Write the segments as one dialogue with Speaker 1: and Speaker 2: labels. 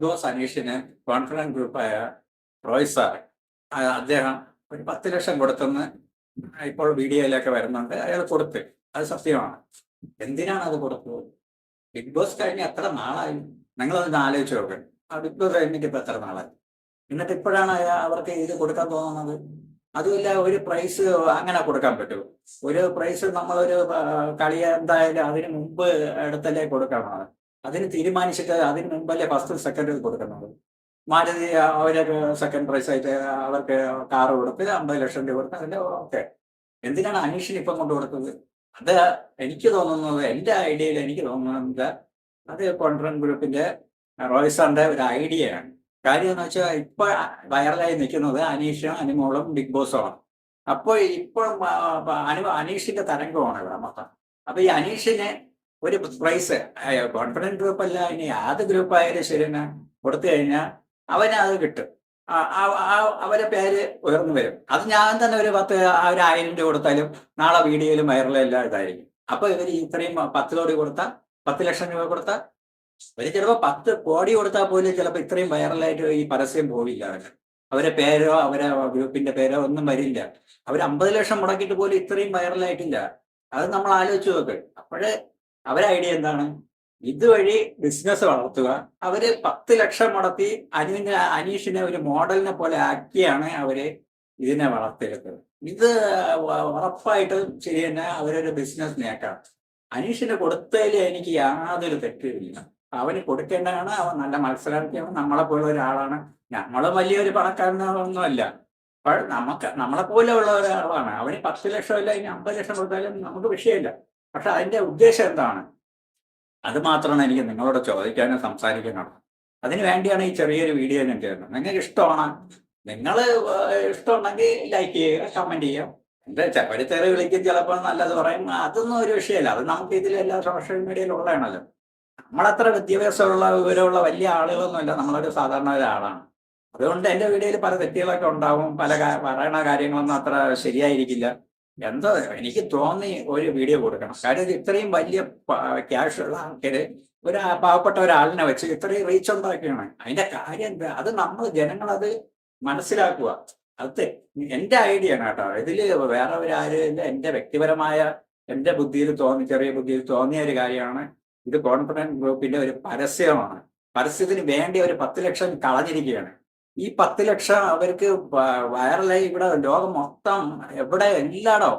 Speaker 1: ജോസ് അനീഷിന് confidence ഗ്രൂപ്പായ Roy sir അദ്ദേഹം ഒരു 10 ലക്ഷം കൊടുത്തെന്ന് ഇപ്പോൾ വീഡിയോയിലൊക്കെ വരുന്നുണ്ട്. അയാൾ കൊടുത്ത്, അത് സത്യമാണ്. എന്തിനാണ് അത് കൊടുത്തത്? ബിഗ് ബോസ് കഴിഞ്ഞ് എത്ര നാളായി? നിങ്ങളതൊന്ന് ആലോചിച്ച് നോക്ക്. ആ ബിഗ് ബോസ് കഴിഞ്ഞിട്ട് ഇപ്പൊ എത്ര നാളായി? എന്നിട്ട് ഇപ്പോഴാണ് അവർക്ക് ഇത് കൊടുക്കാൻ തോന്നുന്നത്. അതുമില്ല, ഒരു പ്രൈസ് അങ്ങനെ കൊടുക്കാൻ പറ്റുമോ? ഒരു പ്രൈസ് നമ്മളൊരു കളി എന്തായാലും അതിന് മുമ്പ് എടുത്തല്ലേ കൊടുക്കണം. അതിന് തീരുമാനിച്ചിട്ട് അതിന് മുമ്പല്ലേ ഫസ്റ്റ് സെക്കൻഡ് കൊടുക്കുന്നത്. മാരുതി അവരൊരു സെക്കൻഡ് പ്രൈസ് ആയിട്ട് അവർക്ക് കാറ് കൊടുത്ത് 50 ലക്ഷം രൂപ കൊടുത്ത് അതിന്റെ ഓക്കെ. എന്തിനാണ് അനീഷിന് ഇപ്പം കൊണ്ട് കൊടുത്തത്? അത് എനിക്ക് തോന്നുന്നത്, എന്റെ ഐഡിയയിൽ എനിക്ക് തോന്നുന്നത് അത് കോൺഫിഡൻസ് ഗ്രൂപ്പിന്റെ റോയ് സാറിന്റെ ഒരു ഐഡിയയാണ്. കാര്യം എന്ന് വെച്ചാൽ ഇപ്പൊ വൈറലായി നിൽക്കുന്നത് അനീഷും അനുമോളും ബിഗ് ബോസുമാണ്. അപ്പോൾ ഇപ്പോൾ അനീഷിന്റെ തരംഗമാണ് ഇവിടെ മൊത്തം. അപ്പൊ ഈ അനീഷിന് ഒരു പ്രൈസ് കോൺഫിഡൻസ് ഗ്രൂപ്പ് അല്ല, ഇനി ഏത് ഗ്രൂപ്പ് ആയാലും ശരി തന്നെ കൊടുത്തു കഴിഞ്ഞാൽ അവന് അത് കിട്ടും. അവരെ പേര് ഉയർന്നു വരും. അത് ഞാൻ തന്നെ ഒരു 1000 രൂപ കൊടുത്താലും നാളെ വീഡിയോയിലും വൈറലെല്ലാം ഇതായിരിക്കും. അപ്പൊ ഇവർ ഇത്രയും 10 കോടി കൊടുത്താൽ 10 ലക്ഷം രൂപ കൊടുത്താൽ ഒരു ചിലപ്പോൾ 10 കോടി കൊടുത്താൽ പോലും ചിലപ്പോൾ ഇത്രയും വൈറലായിട്ട് ഈ പരസ്യം പോവില്ല. അവരെ പേരോ അവരെ ഗ്രൂപ്പിന്റെ പേരോ ഒന്നും വരില്ല. അവർ 50 ലക്ഷം മുടക്കിയിട്ട് പോലും ഇത്രയും വൈറലായിട്ടില്ല. അത് നമ്മൾ ആലോചിച്ച് നോക്ക്. അപ്പോഴേ അവരെ ഐഡിയ എന്താണ്? ഇതുവഴി ബിസിനസ് വളർത്തുക. അവര് 10 ലക്ഷം മുടക്കി അനീഷിനെ ഒരു മോഡലിനെ പോലെ ആക്കിയാണ് അവര് ഇതിനെ വളർത്തിയെടുത്തത്. ഇത് ഉറപ്പായിട്ടും ചെയ്യുന്ന അവരൊരു ബിസിനസ് നേക്കാം. അനീഷിന് കൊടുത്തതിൽ എനിക്ക് യാതൊരു തെറ്റുമില്ല. അവന് കൊടുക്കേണ്ടതാണ്. അവൻ നല്ല മത്സരാർത്ഥിയാണ്, നമ്മളെ പോലെ ഒരാളാണ്. നമ്മളും വലിയൊരു പണക്കാരനൊന്നുമല്ല. അപ്പോൾ നമ്മളെ പോലെ ഉള്ള ഒരാളാണ്. അവന് 10 ലക്ഷം ഇല്ല, ഇനി 50 ലക്ഷം കൊടുത്താലും നമുക്ക് വിഷയമില്ല. പക്ഷെ അതിന്റെ ഉദ്ദേശം എന്താണ്? അത് മാത്രമാണ് എനിക്ക് നിങ്ങളോട് ചോദിക്കാനും സംസാരിക്കാനും. അതിന് വേണ്ടിയാണ് ഈ ചെറിയൊരു വീഡിയോ ഞാൻ ചെയ്യുന്നത്. നിങ്ങൾക്ക് ഇഷ്ടമാണ്, നിങ്ങൾ ഇഷ്ടമുണ്ടെങ്കിൽ ലൈക്ക് ചെയ്യുക, കമന്റ് ചെയ്യുക. എന്താ ചിലവർ തെറി വിളിക്കും, ചിലപ്പോൾ നല്ലത് പറയും. അതൊന്നും ഒരു വിഷയമല്ല. അത് നമുക്ക് ഇതിലെല്ലാം സോഷ്യൽ മീഡിയയിൽ ഉള്ളതാണല്ലോ. നമ്മളത്ര വിദ്യാഭ്യാസമുള്ള വിവരമുള്ള വലിയ ആളുകളൊന്നുമല്ല, നമ്മളൊരു സാധാരണ ഒരാളാണ്. അതുകൊണ്ട് എൻ്റെ വീഡിയോയിൽ പല തെറ്റുകളൊക്കെ ഉണ്ടാവും, പല പറയണ കാര്യങ്ങളൊന്നും അത്ര ശരിയായിരിക്കില്ല. എന്തോ എനിക്ക് തോന്നി ഒരു വീഡിയോ കൊടുക്കണം. കാര്യം ഇത്രയും വലിയ ക്യാഷ് ഉള്ള ആൾക്കാര് ഒരു പാവപ്പെട്ട ഒരാളിനെ വെച്ച് ഇത്രയും റീച്ച് ഉണ്ടാക്കുകയാണ്. അതിന്റെ കാര്യം എന്താ? അത് നമ്മൾ ജനങ്ങളത് മനസ്സിലാക്കുക. അത് എന്റെ ഐഡിയ ആണ് കേട്ടോ. ഇതില് വേറെ ഒരാരും എന്റെ വ്യക്തിപരമായ എന്റെ ചെറിയ ബുദ്ധിയിൽ തോന്നിയ ഒരു കാര്യമാണ്. ഇത് കോൺഫിഡൻസ് ഗ്രൂപ്പിന്റെ ഒരു പരസ്യമാണ്. പരസ്യത്തിന് വേണ്ടി ഒരു 10 ലക്ഷം കളഞ്ഞിരിക്കുകയാണ്. ഈ 10 ലക്ഷം അവർക്ക് വൈറലായി ഇവിടെ ലോകം മൊത്തം എവിടെ എല്ലായിടോ.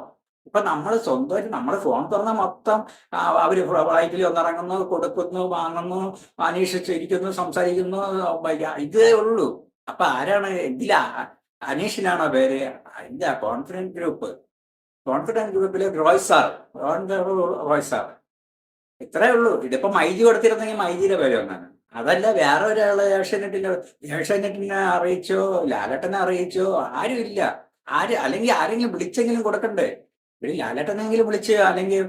Speaker 1: ഇപ്പൊ നമ്മൾ സ്വന്തമായിട്ട് നമ്മൾ ഫോൺ തുറന്ന മൊത്തം അവര് ഫ്ലൈറ്റിൽ ഒന്നിറങ്ങുന്നു, കൊടുക്കുന്നു, വാങ്ങുന്നു, അന്വേഷിച്ചിരിക്കുന്നു, സംസാരിക്കുന്നു, ഇതേ ഉള്ളൂ. അപ്പൊ ആരാണ് ഇതിലാ? അനീഷിനാണോ പേര്? എന്താ കോൺഫിഡൻസ് ഗ്രൂപ്പിലെ റോയ് സാർ ഇത്രേ ഉള്ളൂ. ഇതിപ്പോ മൈജി കൊടുത്തിരുന്നെങ്കിൽ മൈജിയുടെ പേര് ഒന്നാണ്. അതല്ല, വേറെ ഒരാള് ഏഷ്യാനെറ്റിനെ അറിയിച്ചോ ലാലേട്ടനെ അറിയിച്ചോ ആരും ഇല്ല. അല്ലെങ്കിൽ ആരെങ്കിലും വിളിച്ചെങ്കിലും കൊടുക്കണ്ടേ? ഒരു ലാലേട്ടനെങ്കിലും വിളിച്ച് അല്ലെങ്കിൽ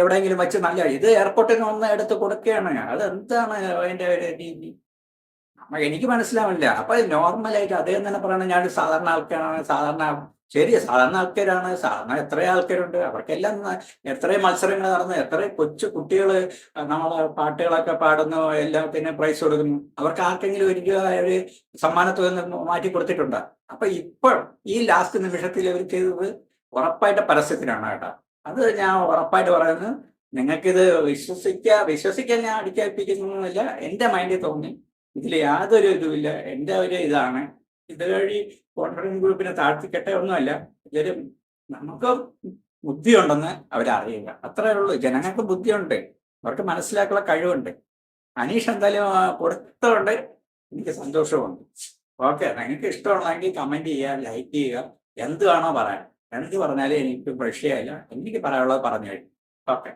Speaker 1: എവിടെയെങ്കിലും വെച്ച് നല്ല ഇത് എയർപോർട്ടിന് ഒന്ന് എടുത്ത് കൊടുക്കുകയാണ്. അതെന്താണ് അതിന്റെ ഒരു രീതി? എനിക്ക് മനസ്സിലാവില്ല. അപ്പൊ നോർമലായിട്ട് അദ്ദേഹം തന്നെ പറയണത് ഞാൻ സാധാരണ ആൾക്കാരാണ്, സാധാരണ ആൾക്കാരാണ്. സാധാരണ എത്ര ആൾക്കാരുണ്ട്, അവർക്കെല്ലാം എത്രയും മത്സരങ്ങൾ നടന്നു, എത്ര കൊച്ചു കുട്ടികള് നമ്മളെ പാട്ടുകളൊക്കെ പാടുന്നു, എല്ലാത്തിനും പ്രൈസ് കൊടുക്കുന്നു. അവർക്ക് ആർക്കെങ്കിലും ഒരു സമ്മാനത്തുക മാറ്റി കൊടുത്തിട്ടുണ്ട്. അപ്പൊ ഇപ്പോൾ ഈ ലാസ്റ്റ് നിമിഷത്തിൽ അവർ ചെയ്തത് ഉറപ്പായിട്ട് പരസ്യത്തിനാണ് കേട്ടോ. അത് ഞാൻ ഉറപ്പായിട്ട് പറയുന്നത്. നിങ്ങൾക്കിത് വിശ്വസിക്കാൻ ഞാൻ അടിച്ചേൽപ്പിക്കുന്നൊന്നുമില്ല. എന്റെ മൈൻഡിൽ തോന്നി, ഇതിൽ യാതൊരു ഇതുമില്ല. എന്റെ ഒരു ഇതാണ്. ഇതുവഴി കോൺഫിഡൻസ് ഗ്രൂപ്പിനെ താഴ്ത്തിക്കെട്ടേ ഒന്നുമല്ല. ഇതൊരു നമുക്ക് ബുദ്ധിയുണ്ടെന്ന് അവരറിയുക, അത്രേ ഉള്ളൂ. ജനങ്ങൾക്ക് ബുദ്ധിയുണ്ട്, അവർക്ക് മനസ്സിലാക്കാനുള്ള കഴിവുണ്ട്. അനീഷ് എന്തായാലും കൊടുത്തോണ്ട് എനിക്ക് സന്തോഷമുണ്ട്. ഓക്കെ, നിങ്ങൾക്ക് ഇഷ്ടമുണ്ടെങ്കിൽ കമന്റ് ചെയ്യുക, ലൈക്ക് ചെയ്യുക, എന്ത് വേണോ പറയാം. എന്ത് പറഞ്ഞാലും എനിക്ക് വിഷയമില്ല. എനിക്ക് പറയാനുള്ളത് പറഞ്ഞു കഴിഞ്ഞു. ഓക്കെ.